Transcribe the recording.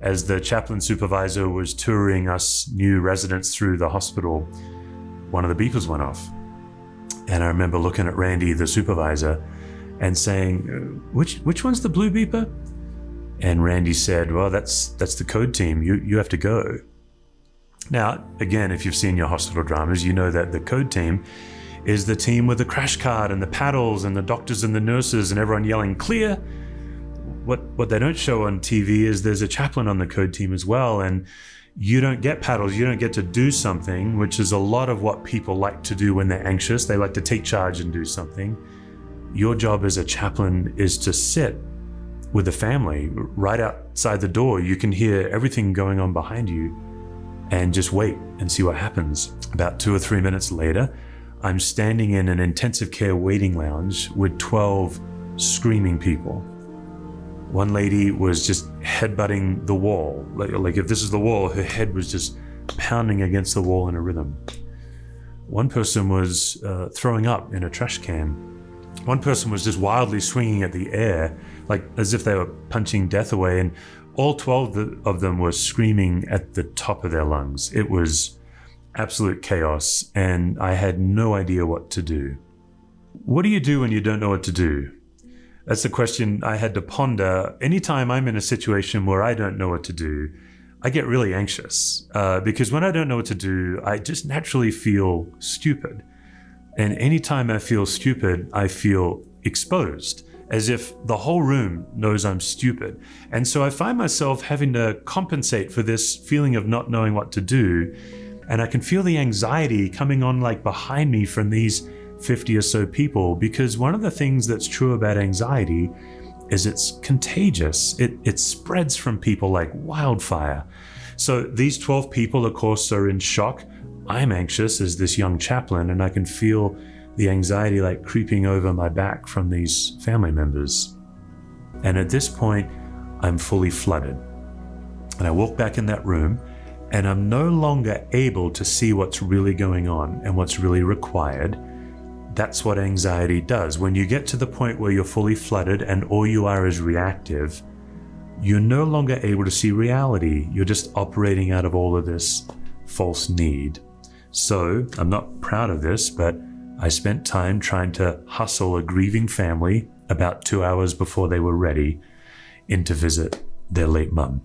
as the chaplain supervisor was touring us new residents through the hospital, one of the beepers went off. And I remember looking at Randy, the supervisor, and saying, which one's the blue beeper? And Randy said, well, that's the code team. You have to go. Now, again, if you've seen your hospital dramas, you know that the code team is the team with the crash cart and the paddles and the doctors and the nurses and everyone yelling, clear. What they don't show on TV is there's a chaplain on the code team as well, and you don't get paddles, you don't get to do something, which is a lot of what people like to do when they're anxious. They like to take charge and do something. Your job as a chaplain is to sit with the family right outside the door. You can hear everything going on behind you and just wait and see what happens. About 2 or 3 minutes later, I'm standing in an intensive care waiting lounge with 12 screaming people. One lady was just headbutting the wall. Like if this is the wall, her head was just pounding against the wall in a rhythm. One person was throwing up in a trash can. One person was just wildly swinging at the air, like as if they were punching death away, and all 12 of them were screaming at the top of their lungs. It was absolute chaos, and I had no idea what to do. What do you do when you don't know what to do? That's the question I had to ponder. Anytime I'm in a situation where I don't know what to do, I get really anxious because when I don't know what to do, I just naturally feel stupid. And anytime I feel stupid, I feel exposed, as if the whole room knows I'm stupid. And so I find myself having to compensate for this feeling of not knowing what to do. And I can feel the anxiety coming on like behind me from these 50 or so people, because one of the things that's true about anxiety is it's contagious. It spreads from people like wildfire. So these 12 people, of course, are in shock. I'm anxious as this young chaplain, and I can feel the anxiety like creeping over my back from these family members. And at this point, I'm fully flooded. And I walk back in that room, and I'm no longer able to see what's really going on and what's really required. That's what anxiety does. When you get to the point where you're fully flooded and all you are is reactive, you're no longer able to see reality. You're just operating out of all of this false need. So I'm not proud of this, but I spent time trying to hustle a grieving family about 2 hours before they were ready in to visit their late mum.